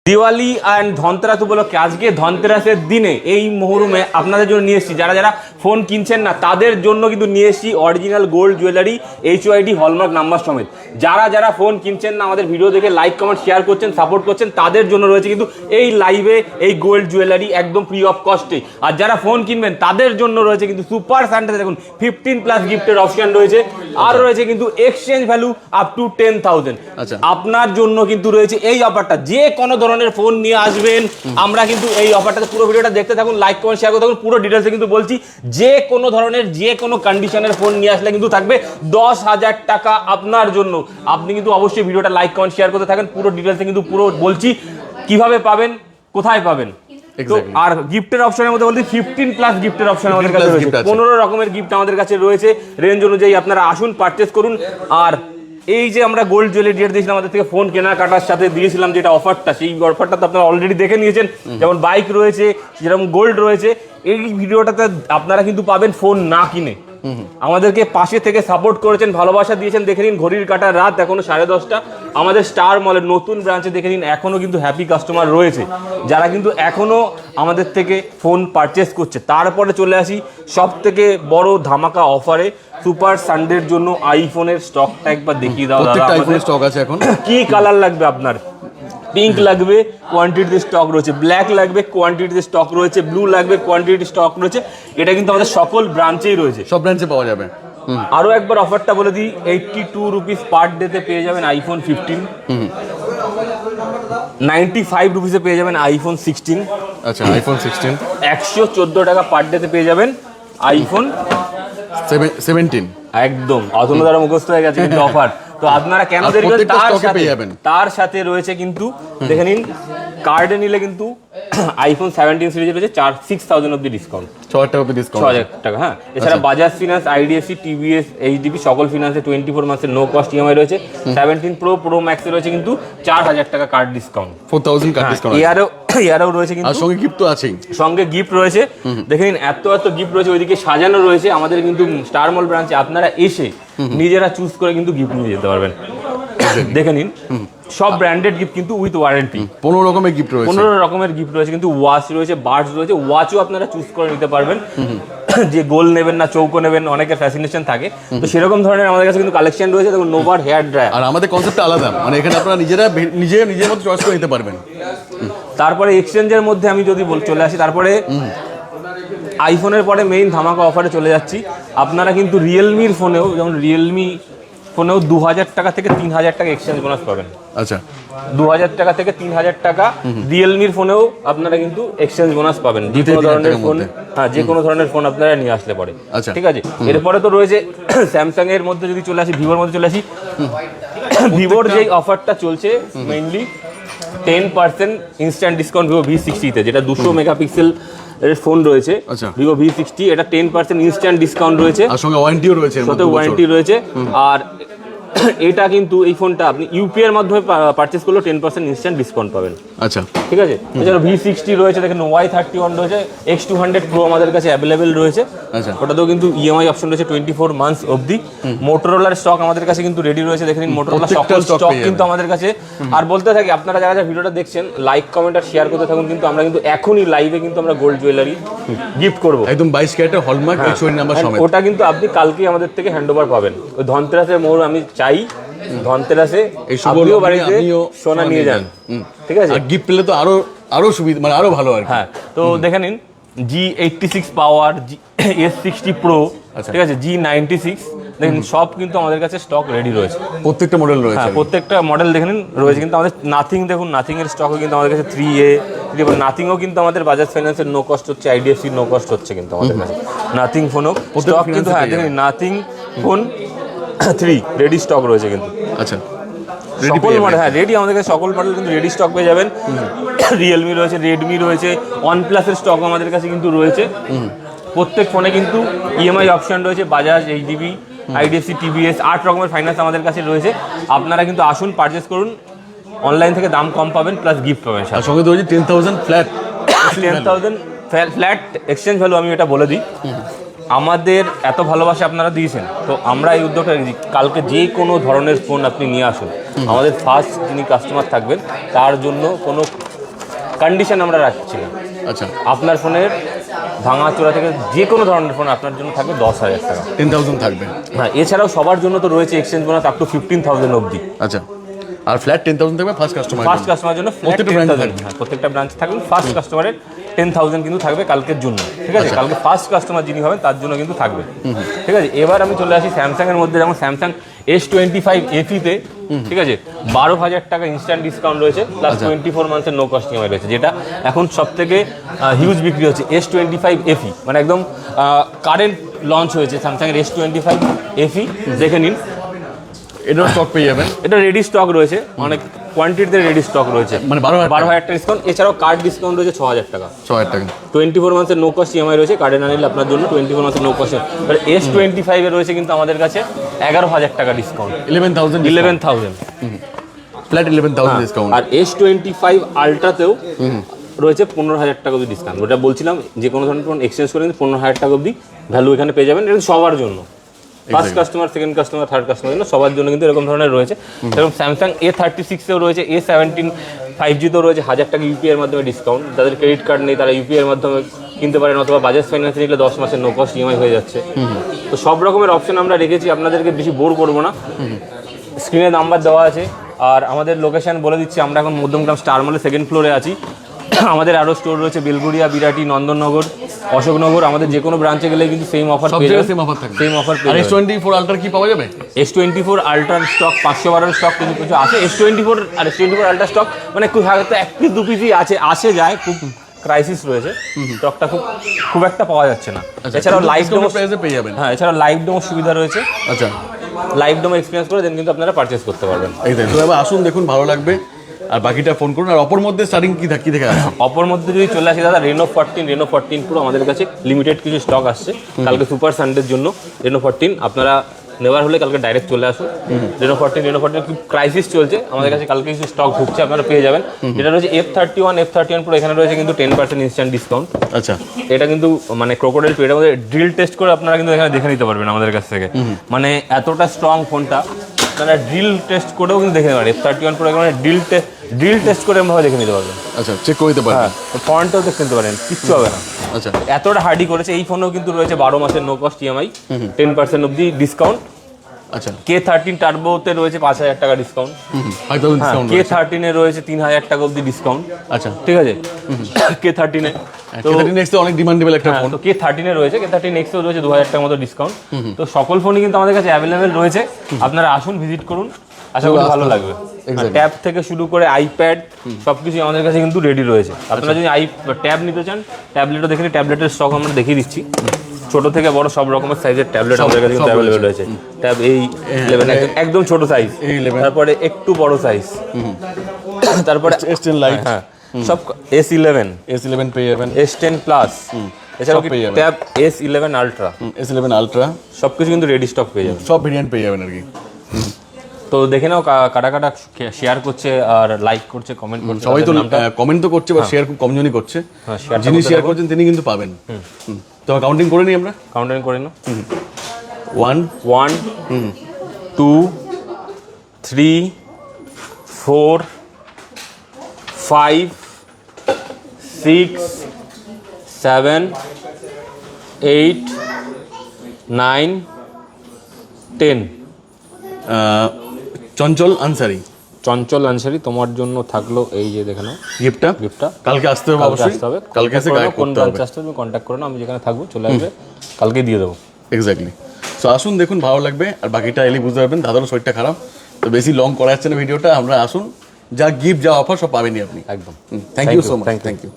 Diwali and Dhanteras উপলক্ষে আজকে ধনতেরাসের দিনে এই মহরুমে আপনাদের জন্য নিয়ে এসেছি, যারা যারা ফোন কিনছেন না তাদের জন্য কিন্তু নিয়ে এসেছি original gold jewellery HYD hallmark number সমেত। যারা যারা ফোন কিনছেন না, আমাদের ভিডিও দেখে লাইক কমেন্ট শেয়ার করছেন, সাপোর্ট করছেন, তাদের জন্য রয়েছে কিন্তু এই লাইভে এই গোল্ড জুয়েলারি একদম ফ্রি অফ কস্টে। আর যারা ফোন কিনবেন তাদের জন্য রয়েছে কিন্তু সুপার সানডে, দেখুন 15+ গিফটের অপশন রয়েছে, আর রয়েছে কিন্তু এক্সচেঞ্জ ভ্যালু আপ টু 10,000। আপনার জন্য কিন্তু রয়েছে এই অফারটা, যে কোনো ধরনের ফোন নিয়ে আসবেন, আমরা কিন্তু এই অফারটাতে পুরো ভিডিওটা দেখতে থাকুন, লাইক কমেন্ট শেয়ার করতে থাকুন। পুরো ডিটেলসে কিন্তু বলছি, যে কোনো ধরনের যে কোনো কন্ডিশনের ফোন নিয়ে আসলে কিন্তু থাকবে 10,000 টাকা আপনার জন্য। আপনি কিন্তু অবশ্যই ভিডিওটা লাইক কমেন্ট শেয়ার করতে থাকেন। পুরো ডিটেলসে কিন্তু পুরো বলছি কিভাবে পাবেন, কোথায় পাবেন। আর গিফটের অপশনের মধ্যে বলছি 15+ গিফটের অপশন আমাদের কাছে রয়েছে, 15 রকমের গিফট আমাদের কাছে রয়েছে। রেঞ্জ অনুযায়ী আপনারা আসুন, পারচেস করুন। আর এই যে আমরা গোল্ড জুয়েলারি ডেট দিয়েছিলাম আমাদের থেকে ফোন কেনাকাটার সাথে দিয়েছিলাম যেটা অফারটা, সেই অফারটা তো আপনারা অলরেডি দেখে নিয়েছেন। যেমন বাইক রয়েছে, যেরকম গোল্ড রয়েছে, এই ভিডিওটাতে আপনারা কিন্তু পাবেন ফোন না কিনে। আমাদেরকে পাশে থেকে সাপোর্ট করেছেন, ভালোবাসা দিয়েছেন। দেখে নিন ঘড়ির কাঁটার রাত এখনো 10:30। আমাদের স্টার মলের নতুন ব্রাঞ্চে দেখে নিন এখনো কিন্তু হ্যাপি কাস্টমার রয়েছে, যারা কিন্তু এখনো আমাদের থেকে ফোন পারচেস করছে। তারপরে চলে আসি সব থেকে বড় ধামাকা অফারে, সুপার সানডের জন্য আইফোনের স্টকটা একবার দেখিয়ে দাও। প্রত্যেকটা আইফোনের স্টক আছে এখন। কি কালার লাগবে আপনার? পিঙ্ক লাগবে, কোয়ান্টিটিতে স্টক রয়েছে। ব্ল্যাক লাগবে, কোয়ান্টিটিতে স্টক রয়েছে। ব্লু লাগবে, কোয়ান্টিটি স্টক রয়েছে। এটা কিন্তু আমাদের সকল ব্রাঞ্চেই রয়েছে, সব ব্রাঞ্চে পাওয়া যাবে। আরো একবার অফারটা বলে দিই, 82 রুপিস পার ডেতে পেয়ে যাবেন আইফোন 15। 95 রুপিসে পেয়ে যাবেন আইফোন 16। আচ্ছা, আইফোন 16 114 টাকা পার ডেতে পেয়ে যাবেন আইফোন 17। একদম অতনু দ্বারা মুখস্থ হয়ে গেছে কিন্তু অফার। তো আপনারা কেন দেরি করছেন? তার সাথে রয়েছে কিন্তু দেখে নিন, কার্ডে নিলে কিন্তু আইফোন 17 সিরিজে রয়েছে 6,000 অব্দি ডিসকাউন্ট, 6,000 টাকা অব্দি ডিসকাউন্ট, 6,000 টাকা। হ্যাঁ, এছাড়া Bajaj finance, IDFC, TVS, HDB সকল ফিনান্সে 24 মাসের নো কস্ট EMI রয়েছে। 17 Pro ম্যাক্সে রয়েছে কিন্তু 4,000 টাকা কার্ড ডিসকাউন্ট, 4,000 কার্ড ডিসকাউন্ট। এরও রয়েছে কিন্তু, আর সঙ্গে গিফট তো আছেই, সঙ্গে গিফট রয়েছে। দেখে নিন এত গিফট রয়েছে, ওইদিকে সাজানো রয়েছে। আমাদের কিন্তু স্টার মল ব্রাঞ্চে আপনারা এসে নিজেরা চুজ করে কিন্তু গিফট নিয়ে যেতে পারবেন। দেখে নিন সব ব্র্যান্ডেড গিফট কিন্তু উইথ ওয়ারেন্টি। 15 রকমের গিফট রয়েছে, 15 রকমের গিফট রয়েছে কিন্তু। ওয়াচ রয়েছে, বার্ডস রয়েছে, ওয়াচও আপনারা চুজ করে নিতে পারবেন। যে গোল নেবেন না চৌকো নেবেন, অনেকের ফ্যাসিনেশন থাকে, তো সেরকম ধরনের আমাদের কাছে কিন্তু কালেকশন রয়েছে। দেখুন নোভার হেয়ার ড্রায়ার, আর আমাদের কনসেপ্টটা আলাদা, মানে এখানে আপনারা নিজের মতো চয়েস করে নিতে পারবেন। তারপরে এক্সচেঞ্জের মধ্যে আমি যদি চলে আসি, তারপরে আইফোনের পরে মেইন ধামাকা অফারে চলে যাচ্ছি। আপনারা কিন্তু রিয়েলমির ফোনেও, যেমন রিয়েলমি ফোনেও 2,000 টাকা থেকে 3,000 টাকা এক্সচেঞ্জ বোনাস পাবেন। আচ্ছা, 2,000 টাকা থেকে 3,000 টাকা রিয়েলমির ফোনেও আপনারা কিন্তু এক্সচেঞ্জ বোনাস পাবেন, যে কোনো ধরনের ফোন। হ্যাঁ, যে কোনো ধরনের ফোন আপনারা নিয়ে আসলে পরে। ঠিক আছে, এরপরে তো রয়েছে স্যামসাং এর মধ্যে যদি চলে আসি, ভিভোর মধ্যে চলে আসি। ভিভোর যেই অফারটা চলছে মেইনলি 10% ইনস্ট্যান্ট ডিসকাউন্ট ভিভো V60-তে, যেটা 200 মেগাপিক্সেল এর ফোন রয়েছে ভিভো V60, এটা 10% ইনস্ট্যান্ট ডিসকাউন্ট রয়েছে, আর সঙ্গে ওয়ারেন্টিও রয়েছে, সাথে ওয়ারেন্টি রয়েছে। আর এটা কিন্তু এই ফোনটা আপনি ইউপিআই এর মাধ্যমে পারচেজ করলে 10% ইনস্ট্যান্ট ডিসকাউন্ট পাবেন। আচ্ছা, ঠিক আছে। এছাড়া V60 রয়েছে, দেখেন Y31 রয়েছে, X200 Pro আমাদের কাছে অ্যাভেলেবেল রয়েছে। আচ্ছা, ওটাতেও কিন্তু EMI অপশন রয়েছে 24 মান্থস অবধি। মোটরোলার স্টক আমাদের কাছে কিন্তু রেডি রয়েছে, দেখে নিন মোটরোলা সকল স্টক কিন্তু আমাদের কাছে। আর বলতে থাকি, আপনারা যারা যারা ভিডিওটা দেখছেন লাইক কমেন্ট আর শেয়ার করতে থাকুন। কিন্তু আমরা কিন্তু এখনই লাইভে কিন্তু আমরা গোল্ড জুয়েলারি গিফট করব, একদম 22 ক্যারেটের হলমার্ক HYD নাম্বার সমেত। ওটা কিন্তু আপনি কালকেই আমাদের থেকে হ্যান্ডওভার পাবেন। ওই ধনতেরাসের মোড় আমি চাই ধনতেরাসে আপনিও বাড়িতে সোনা নিয়ে যান, ঠিক আছে। আর গিফট পেলে তো আরো সুবিধা, মানে আরো ভালো। আর হ্যাঁ, তো দেখে নিন G86 পাওয়ার, S60 Pro, ঠিক আছে, G96, দেখেন সব কিন্তু আমাদের কাছে স্টক রেডি রয়েছে, প্রত্যেকটা মডেল রয়েছে। হ্যাঁ, প্রত্যেকটা মডেল দেখে নিন রয়েছে। কিন্তু আমাদের নাথিং, দেখুন নাথিং এর স্টকও কিন্তু আমাদের কাছে 3A, নাথিংও কিন্তু আমাদের বাজাজ ফাইন্যান্সের নো কস্ট হচ্ছে, IDFC নো কস্ট হচ্ছে কিন্তু আমাদের কাছে। নাথিং ফোনও স্টক কিন্তু, হ্যাঁ দেখেন নাথিং ফোন 3 রেডি স্টক রয়েছে কিন্তু। আচ্ছা, সকল মডেল, হ্যাঁ রেডি, আমাদের কাছে সকল মডেল কিন্তু রেডি স্টক পেয়ে যাবেন। রিয়েলমি রয়েছে, রেডমি রয়েছে, OnePlus-এর স্টক আমাদের কাছে কিন্তু রয়েছে। প্রত্যেক ফোনে কিন্তু EMI অপশন রয়েছে, বাজাজ, HDB, IDFC, TVS, 8 রকমের ফাইন্যান্স আমাদের কাছে রয়েছে। আপনারা কিন্তু আসুন, পারচেস করুন, অনলাইন থেকে দাম কম পাবেন, প্লাস গিফট পাবেন। সঙ্গে তো 10,000 ফ্ল্যাট, 10,000 ফ্ল্যাট এক্সচেঞ্জ ভ্যালু। আমি এটা বলে দিই, আমাদের এত ভালোবাসা আপনারা দিয়েছেন, তো আমরা এই উদ্যোগটা নিয়েছি। কালকে যে কোনো ধরনের ফোন আপনি নিয়ে আসুন, আমাদের ফার্স্ট যিনি কাস্টমার থাকবেন তার জন্য কোনো কন্ডিশন আমরা রাখছি না। আচ্ছা, আপনার ফোনের ভাঙাচোরা থেকে যে কোনো ধরনের ফোন আপনার জন্য থাকবে 10,000 টাকা, 10,000 থাকবে। হ্যাঁ। এছাড়াও সবার জন্য তো রয়েছে এক্সচেঞ্জ বোনাস আপ টু 15,000 অবধি। আচ্ছা, আর ফ্ল্যাট 10,000 থাকবে ফার্স্ট কাস্টমার। ফার্স্ট কাস্টমার জন্য প্রত্যেকটা ব্রাঞ্চে থাকবে। হ্যাঁ, প্রত্যেকটা ব্রাঞ্চ থাকবে। ফার্স্ট কাস্টমারের 10,000 কিন্তু থাকবে কালকের জন্য, ঠিক আছে? কালকে ফার্স্ট কাস্টমার যিনি হবেন তার জন্য কিন্তু থাকবে, ঠিক আছে? এবার আমি চলে আসি স্যামসাং এর মধ্যে। যেমন স্যামসাং S25 FE-তে, ঠিক আছে, 12,000 টাকা ইনস্ট্যান্ট ডিসকাউন্ট রয়েছে, প্লাস 24 মান্থের নো কস্ট ইএমআই রয়েছে, যেটা এখন সব থেকে হিউজ বিক্রি হচ্ছে। S25 FE মানে একদম কারেন্ট লঞ্চ হয়েছে স্যামসাংয়ের S25 FE, দেখে নিন। এটাও স্টক পেয়ে যাবেন। এটা রেডি স্টক রয়েছে, অনেক কোয়ান্টিটিতে রেডি স্টক রয়েছে, মানে 12,000 টাকা ডিসকাউন্ট। এছাড়াও কার্ড ডিসকাউন্ট রয়েছে 6,000 টাকা, 6,000 টাকা। 24 মান্থের নো কস্ট ইএমআই রয়েছে, কার্ডে না নিলে আপনার জন্য 24 মান্থের নো কস্ট। S25 এর রয়েছে কিন্তু আমাদের কাছে 11,000 টাকা ডিসকাউন্ট, 11,000 ফ্ল্যাট 11,000 ডিসকাউন্ট। আর S25 আলট্রাতেও রয়েছে 15,000 টাকা অবধি ডিসকাউন্ট। ওটা বলছিলাম, যে কোনো ধরনের ফোন এক্সচেঞ্জ করে 15,000 টাকা অবধি ভ্যালু এখানে পেয়ে যাবেন। এটা সবার জন্য, first customer, second customer, third customer জন্য, সবার জন্য কিন্তু এরকম ধরনের রয়েছে। যেরকম স্যামসাং A36 এও রয়েছে, A17 5G তেও রয়েছে 1,000 টাকা ইউপিআই এর মাধ্যমে ডিসকাউন্ট। যাদের ক্রেডিট কার্ড নেই তারা ইউপিআই এর মাধ্যমে কিনতে পারেন, অথবা বাজাজ ফাইন্যান্সে নিলে 10 মাসের নো কস্ট ইএমআই হয়ে যাচ্ছে। তো সব রকমের অপশন আমরা রেখেছি, আপনাদেরকে বেশি বোর করবো না। স্ক্রিনে নাম্বার দেওয়া আছে, আর আমাদের লোকেশন বলে দিচ্ছি। আমরা এখন মধ্যমগ্রাম স্টার মলে 2nd ফ্লোরে আছি। আমাদের আরও স্টোর রয়েছে বেলগুড়িয়া, বিরাটি, নন্দননগর, অশোকনগর। আমাদের যে কোনো ব্রাঞ্চে গেলে কিন্তু সেম অফার পেয়ে যাবেন, সেম অফার থাকবে। সেম অফার পেয়ে আর যাবেন। S24 আলট্রা কি পাওয়া যাবে? S24 আলট্রার স্টক 512 স্টক কিছু কিছু আছে। S24 আর S24 আলট্রা স্টক মানে খুব হয়তো 1 পিস 2 পিসই আছে, আসে যায়, খুব ক্রাইসিস রয়েছে, স্টকটা খুব একটা পাওয়া যাচ্ছে না। এছাড়াও লাইভ ডেমো প্রাইসে পেয়ে যাবেন। হ্যাঁ, এছাড়াও লাইভ ডেমো সুবিধা রয়েছে। আচ্ছা, লাইভ ডেমো এক্সপিরিয়েন্স করে দেন কিন্তু আপনারা পারচেজ করতে পারবেন। এইটাই তো। এবার আসুন, দেখুন, ভালো লাগবে, আর বাকিটা ফোন করুন। আর অপর মধ্যে স্টার্টিং কি থেকে আসে? অপর মধ্যে যদি চলে আসি দাদা, রেনো 14 পুরো আমাদের কাছে লিমিটেড কিছু স্টক আসছে কালকে সুপার সানডের জন্য। রেনো 14 আপনারা নেওয়ার হলে কালকে ডাইরেক্ট চলে আসুন। রেনো 14 খুব ক্রাইসিস চলছে, আমাদের কাছে কালকে কিছু স্টক ঢুকছে, আপনারা পেয়ে যাবেন। যেটা রয়েছে F31 পুরো, এখানে রয়েছে কিন্তু 10% ইনস্ট্যান্ট ডিসকাউন্ট। আচ্ছা, এটা কিন্তু মানে ক্রোকোডাইল পেডের মধ্যে ড্রিল টেস্ট করে আপনারা কিন্তু এখানে দেখে নিতে পারবেন আমাদের কাছ থেকে। মানে এতটা স্ট্রং ফোনটা, আপনারা ড্রিল টেস্ট করেও কিন্তু দেখে নিতে পারেন। F31 পুরো এখানে ড্রিল টেস্ট করে এমনভাবে দেখে নিতে পারবেন। আচ্ছা, চেক করে নিতে পারবেন। ফন্টটাও দেখতে নিতে পারেন, কিচ্ছু হবে না। আচ্ছা, এতটা হার্ডি করেছে। এই ফোনেও কিন্তু রয়েছে 12 মাসের নো কস্ট ইএমআই, 10% অবধি ডিসকাউন্ট। আচ্ছা, K13 টার্বোতে রয়েছে 5,000 টাকা ডিসকাউন্ট। 5,000 ডিসকাউন্ট। K13 এ রয়েছে 3,000 টাকা অবধি ডিসকাউন্ট। আচ্ছা, ঠিক আছে। K13 এ তো K13 X অনেক ডিমান্ডেবল একটা ফোন। তো K13 এ রয়েছে, K13 X এও রয়েছে 2,000 টাকা মতো ডিসকাউন্ট। তো সকল ফোনই কিন্তু আমাদের কাছে অ্যাভেলেবেল রয়েছে, আপনারা আসুন, ভিজিট করুন, আশা করি ভালো লাগবে। ট্যাব থেকে শুরু করে আইপ্যাড সবকিছু আমাদের কাছে কিন্তু রেডি রয়েছে। আপনারা যদি ট্যাব নিতে চান, ট্যাবলেটও দেখে নিন, ট্যাবলেটের স্টক আমরা দেখিয়ে দিচ্ছি। ছোট থেকে বড় সব রকমের সাইজের ট্যাবলেট আমাদের কাছে কিন্তু অ্যাভেলেবেল রয়েছে। ট্যাব A11 একদম ছোট সাইজ, তারপরে একটু বড় সাইজ, তারপরে S10 লাইট, হ্যাঁ সব S11 পেয়ে যাবেন, S10 প্লাস, এছাড়াও tab S11 ultra, S11 ultra সবকিছু কিন্তু রেডি স্টক পেয়ে যাবেন, সব ভেরিয়েন্ট পেয়ে যাবেন আর কি। তো দেখে নাও কাটা কাটা শেয়ার করছে আর লাইক করছে, কমেন্ট করছে। সবাই তো কমেন্ট তো করছে, বা শেয়ার খুব কম জনই করছে। যিনি শেয়ার করছেন তিনি কিন্তু পাবেন। তো কাউন্টিং করে নিই আমরা, কাউন্টিং করে নাও। 1 2 3 4 5 6 7 8 9 10। চঞ্চল আনসারি, চঞ্চল আনসারি, তোমার জন্য থাকলো এই যে দেখে নাও গিফটটা। কালকে আসতে হবে, অবশ্যই কালকে এসে গাইড কোন করতে হবে। ব্রাঞ্চে আসতে হবে কন্ট্যাক্ট করো না, আমি যেখানে থাকবো চলে আসবে, কালকে দিয়ে দেবো। এক্স্যাক্টলি। সো আসুন, দেখুন, ভালো লাগবে। আর বাকিটা এলে বুঝতে পারবেন। দাদারও শরীরটা খারাপ, তো বেশি লং করা যাচ্ছে না ভিডিওটা। আমরা আসুন, যা গিফট যা অফার সব পাবেনই আপনি। একদম। Thank you so much, thank you.